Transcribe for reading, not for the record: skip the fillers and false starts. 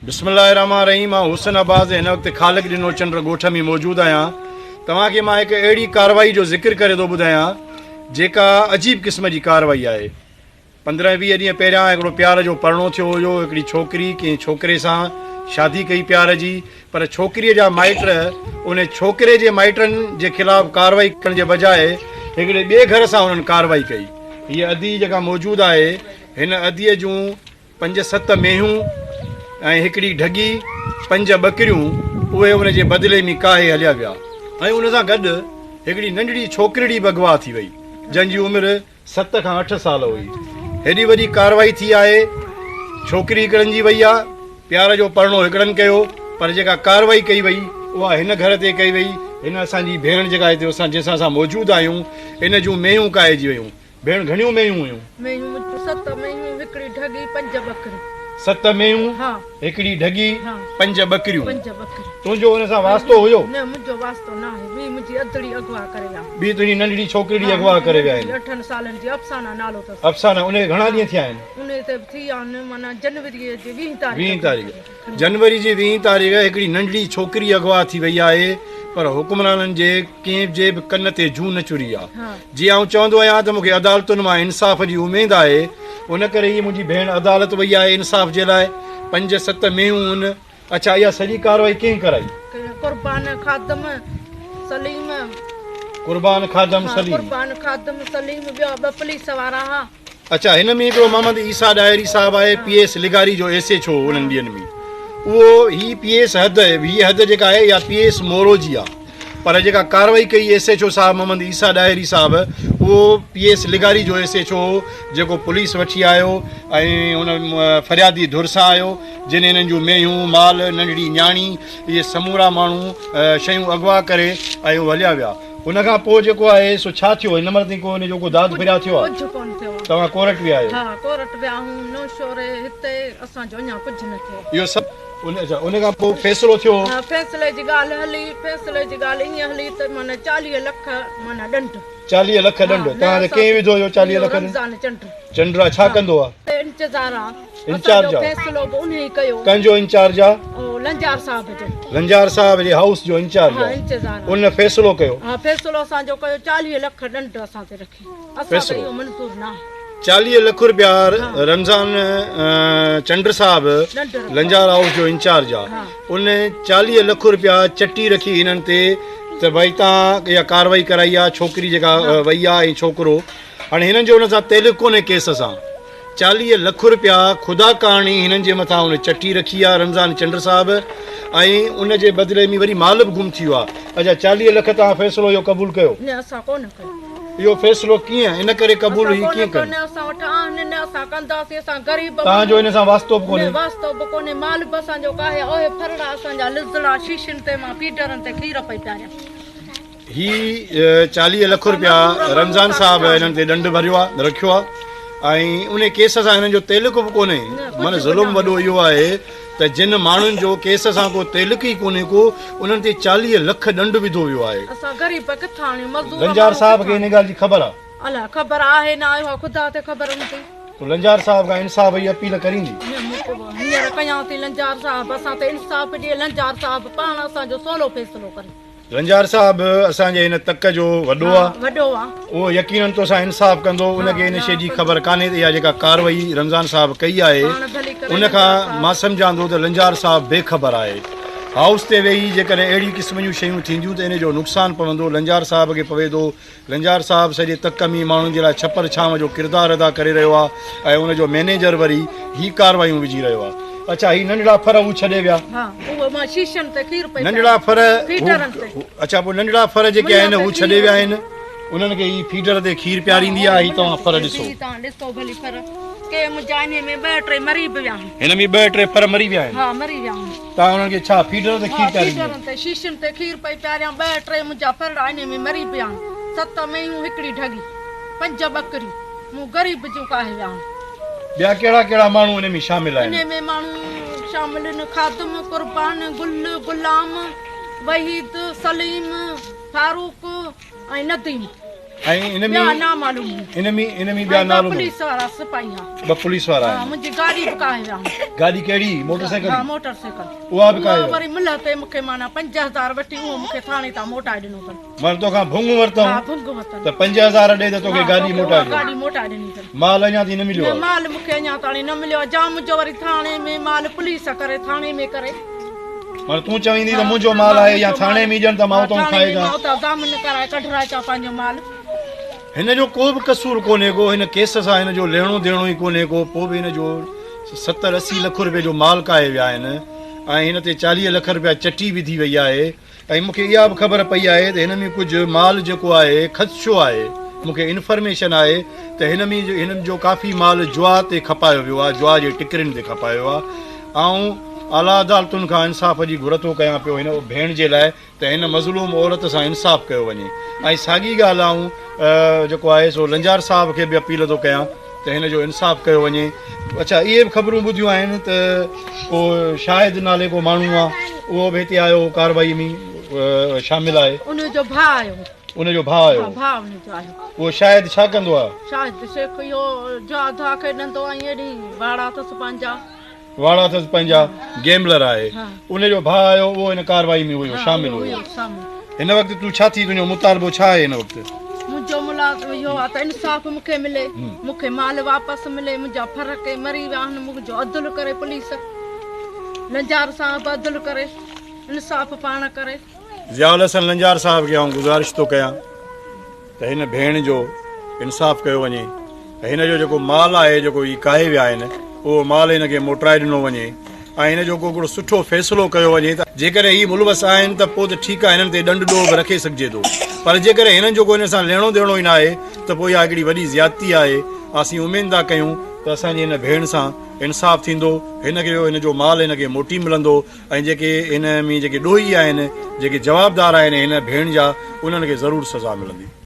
बिस्मिल्लाहिर्रहमानिर्रहीम। मां हुसन अब्बास हिन वक़्तु खालिक ॾिनो चंड ॻोठ में मौजूदु आहियां। तव्हांखे मां हिकु अहिड़ी कार्रवाई जो ज़िक्र करे थो ॿुधायां जेका अजीब क़िस्म जी कार्रवाई आहे। 15-20 ॾींहं पहिरियां हिकिड़ो प्यार जो परिणो थियो हुयो। हिकिड़ी छोकिरी कंहिं छोकिरे सां शादी कई प्यार जी, पर छोकिरीअ जा माइट उन छोकिरे जे माइटनि जे ख़िलाफ़ु कार्रवाई करण जे बजाए हिकिड़े ॿिए घर सां हुननि कार्रवाई कई। हीअ अदी जेका मौजूदु आहे, हिन अदीअ जूं 5-7 मेंहियूं ऐं हिकिड़ी ढगी 5 ॿकरियूं उहे उन जे बदिले में काहे हलिया विया। ऐं उन सां गॾु हिकिड़ी नंढड़ी छोकिरी बि अगवा थी वई, जंहिंजी उमिरि 7 खां 8 साल हुई। हेॾी वॾी कार्रवाई थी आहे। छोकिरी हिकिड़नि जी वई आहे, प्यार जो परिणो हिकिड़नि कयो, पर जेका कार्रवाई कई वई उहा हिन घर ते कई वई। हिन असांजी भेण जेका हिते जंहिंसां असां मौजूदु आहियूं, इन जूं मेंहियूं काइजी वयूं। भेण, घणियूं मेंहियूं हुयूं? 7 मेंहियूं, हिकिड़ी ढगी, 5 ॿकरियूं। 7 मेंहियूं, हा, हिकिड़ी ढगी, 5 ॿकरियूं। 5 ॿकरियूं। तुंहिंजो हुन सां वास्तो हुयो? न, मुंहिंजो वास्तो न आहे। ॿी मुंहिंजी अधड़ी अगवा करे विया। ॿी तुंहिंजी नंढड़ी छोकिरी अगवा करे विया आहिनि। 8 सालनि जी अफ़साना नालो अथसि। अफ़साना, उन घणा ॾींहं थिया आहिनि? उन ते थी आहिनि माना जनवरी जी 20 20 तारीख़। तारीख़ जनवरी जी 20 तारीख़ हिकिड़ी नंढड़ी छोकिरी अगवा थी वई आहे, पर हुक्मराननि जे कंहिं जे बि कन ते जूं न चुरी आहे। जीअं आउं चवंदो आहियां त मूंखे अदालतुनि मां इंसाफ़ जी उमेदु आहे, उन करे हीअ मुंहिंजी भेण अदालत वई आहे इंसाफ़ जे लाइ। 5-7 मेंहियूं आहिनि। अच्छा, इहा सॼी कार्रवाई कंहिं कराई? कुर्बान खादम सलीम। कुर्बान खादम सलीम। कुर्बान खादम सलीम, ॿिया 2 पुलिस वारा हा। अच्छा, हिन में हिकिड़ो मोहम्मद ईसा डायरी साहिबु आहे, PS लिगारी जो SHO उन्हनि ॾींहंनि में। उहो ही PS हद, हीअ हद जेका आहे इहा PS मोरो जी आहे, पर जेका कार्रवाई कई SHO साहिबु मोहम्मद ईसा डायरी साहिबु, उहो PS लिगारी जो SHO जेको पुलिस वठी आयो ऐं उन फरियादी धुर सां आयो, जिन हिननि जूं मेंहियूं, माल, नंढड़ी न्याणी, इहे समूरा माण्हू शयूं अगवा करे ऐं उहे हलिया विया। उन खां पोइ जेको आहे सो छा थियो? हिन महिल ताईं को हिन जो को दाद फिरिया थियो आहे? कुझु कोन थियो। तव्हां कोर्ट विया आहियो? हा, कोर्ट विया आहियूं। नौशोरे हिते असांजो अञा कुझु न थियो। इहो सभु उन खां पोइ फ़ैसिलो थियो? हा, फ़ैसिले जी ॻाल्हि हली। फ़ैसिले जी ॻाल्हि ईअं हली त माना 40 लख माना ॾंड। 40 लख ॾंड। तव्हां कंहिं विधो इहो 40 लख? रमज़ान चंड्रा छा कंदो आहे? इंतज़ार आहे। इंचार्ज आहे। फ़ैसिलो बि उन ई कयो। कंहिंजो इंचार्ज आहे? लंजार साहब जो। लंजार साहब जे हाउस जो इंचार्ज आहे। इंतज़ार उन फ़ैसिलो कयो? हा, फ़ैसिलो असांजो कयो। 40 लख ॾंड असां ते रखी। असां इहो मंज़ूर न आहे। 40 लख रुपया रमज़ान चंड साहब लंजार हाउस जो इंचार्ज आहे। उन 40 लख रुपया चटी रखी हिननि ते त भई तव्हां इहा कार्रवाई कराई आहे, छोकिरी जेका वई आहे ऐं छोकिरो। हाणे हिननि जो हुन सां तेलुक कोन्हे केस सां। 40 लख रुपया ख़ुदा कहाणी हिननि जे मथां हुन चटी रखी आहे रमज़ान चंड साहिबु, ऐं उन जे बदिले में वरी माल बि गुम थी वियो आहे। अच्छा, 40 लख तव्हां फ़ैसिलो इहो क़बूल कयो? न, असां कोन कयो। इहो फ़ैसिलो कीअं इन करे क़बूल ही कीअं कयो? असां वटि आहिनि न, असां कंदासीं। असां ग़रीब। तव्हांजो हिन सां वास्तो बि कोन्हे? वास्तो बि कोन्हे। माल बि असांजो काहे। ओहे फरड़ा असांजा लिज़ड़ा शीशनि ते मां फीडरनि ते खीर पई पियारियां। ही 40 लख रुपया रमज़ान साहब हिननि ते ॾंड भरियो आहे, रखियो आहे, ऐं उन केस सां हिननि जो तेलुक बि कोन्हे। माना ज़ुल्म वॾो इहो आहे त जिन माण्हुनि जो केस सां को तेलुक ई कोन्हे को, उन्हनि ते 40 लख ॾंड विधो वियो आहे। असां ग़रीब किथां आणियूं? मज़दूर। लंजार साहब खे हिन ॻाल्हि जी ख़बर आहे? अलाह, ख़बर आहे न आयो आहे, ख़ुदा ते ख़बर हूंदी। तो लंजार साहब खां इंसाफ़ जी अपील करींदी? हींअर कयां थी। लंजार साहब असां ते इंसाफ़ ॾिए। लंजार साहब पाण असांजो सवलो फ़ैसिलो करे। लंजार साहब असांजे हिन तक जो वॾो आहे। वॾो आहे उहो यकीनन तो सां इंसाफ़ कंदो। उनखे हिन शइ जी ख़बर कान्हे त इहा जेका कार्रवाई रमज़ान साहब कई आहे, उनखां मां सम्झां थो त लंजार साहब बेख़बर आहे। हाउस ते वेही जेकॾहिं अहिड़ी क़िस्म जूं शयूं थींदियूं त इन जो नुक़सानु पवंदो, लंजार साहब खे पवे थो। लंजार साहब सॼे तक में माण्हुनि जे लाइ छपर छांव जो किरदारु अदा करे रहियो आहे, ऐं उनजो मैनेजर वरी ही कार्रवायूं विझी रहियो आहे। अच्छा, ही नंढड़ा फर हू छॾे विया? नंढड़ा फर? अच्छा, पोइ नंढड़ा फर जेके आहिनि हू छॾे विया आहिनि, उन्हनि खे ही फीडर ते खीर पियारींदी आहे। ही तव्हां फर ॾिसो। हिन में 2-3 फर मरी विया आहिनि। हा, मरी विया आहिनि। तव्हां उन्हनि खे छा फीडर ते खीर पियारींदी? शीशनि ते खीर पई पियारियां। 2-3 मुंहिंजा फरड़ा इन में मरी पिया आहिनि। 7 मेंहियूं, हिकिड़ी ढगी, 5 ॿकरियूं। मूं ग़रीब जूं काहे विया आहिनि। ॿिया कहिड़ा कहिड़ा माण्हू हिन में शामिल आहिनि? इन में माण्हू शामिल आहिनि खादम, कुर्बान, गुल, गुलाम, वहीद, सलीम, फारूक ऐं नदीम। ऐं इन ॿिया में ना मालूम इन में ॿिया नालो पुलिस वारा सिपाही आहे ॿ पुलिस वारा हा मुंहिंजी गाॾी बि काहे विया गाॾी कहिड़ी मोटरसाइकिल हा मोटरसाइकिल उहा बि काहे वरी मिल ते मूंखे माना 5000 वठी उहो मूंखे थाणे तां मोटाए ॾिनो अथनि मां तोखां भुंग वरितऊं हा भुंग वरितनि त 5000 ॾे त तोखे गाॾी मोटाए ॾिनो गाॾी मोटाए ॾिनी अथनि माल अञा ताईं न मिलियो आहे माल मूंखे अञा ताणी न मिलियो आहे जाम मुंहिंजो वरी थाणे में माल पुलिस करे थाणे में करे माना तूं चवंदी त मुंहिंजो माल आहे या थाणे में ॾियनि त मां उतां खाएगा उतां दामन कराए कढराए चा पंहिंजो माल हिन जो को बि कसूर कोन्हे को हिन केस सां हिन जो लेणो देणो ई कोन्हे को पोइ बि हिन जो 70-80 लख रुपए जो माल काहे विया आहिनि ऐं हिन ते 40 लख रुपया चटी विधी वई आहे ऐं मूंखे इहा बि ख़बर पई आहे त हिन में कुझु माल जेको आहे ख़दशो आहे मूंखे इंफॉर्मेशन आहे त हिननि जो काफ़ी माल जुआ ते खपायो वियो आहे जुआ जे टिकरिन ते खपायो आहे ऐं आला अदालतुनि खां इंसाफ़ जी घुर थो कयां पियो हिन भेण जे लाइ त हिन मज़लूम औरत सां इंसाफ़ कयो वञे ऐं साॻी ॻाल्हि आऊं जेको आहे सो लंजार साहब खे बि अपील थो कयां त हिन जो इंसाफ़ कयो वञे अच्छा इहे बि ख़बरूं ॿुधियूं आहिनि त को शाहिद नाले को माण्हू आहे उहो बि हिते आयो कारवाई में शामिल आहे उनजो भाउ आयो उनजो भाउ आयो भाउ उनजो आयो उहो शायदि छा कंदो आहे शायदि शेख इहो जाधा खेॾंदो ऐं एॾी वाड़ा अथसि पंहिंजा वाड़ा अथसि पंहिंजा गेमलर आहे उनजो भाउ आयो उहो हिन कारवाई में हुयो शामिल हुयो हिन वक़्तु तूं छा थी तुंहिंजो मुतालबो छा आहे हिन वक़्तु मुंहिंजो मुलाज़िम इहो आहे त इंसाफ़ मूंखे मिले मूंखे माल वापसि मिले मुंहिंजा फ़र्क़ मरी विया आहिनि मुंहिंजो अदल करे पुलिस लंजार साहब अदल करे इंसाफ़ पाण करे ज़ियाउल हसन लंजार साहब खे आउं गुज़ारिश थो कयां त हिन भेण जो इंसाफ़ कयो वञे ऐं हिन जो जेको माल आहे जेको हीअ काहे विया आहिनि उहो माल हिनखे मोटाए ॾिनो वञे ऐं हिन जो को हिकिड़ो सुठो फ़ैसिलो कयो वञे त जेकॾहिं हीअ मुलवस आहिनि त पोइ त ठीकु आहे हिननि ते ॾंड ॾोह बि रखे सघिजे थो पर जेकॾहिं हिननि जो को हिन सां लेणो देणो ई न आहे त पोइ इहा हिकिड़ी वॾी ज़्यादती आहे असीं उमेद था कयूं त असांजी हिन भेण सां इंसाफ़ थींदो हिन जो माल हिनखे मोटी मिलंदो ऐं जेके हिन में जेके ॾोही आहिनि जेके जवाबदार आहिनि हिन भेण जा उन्हनि खे ज़रूरु सज़ा मिलंदी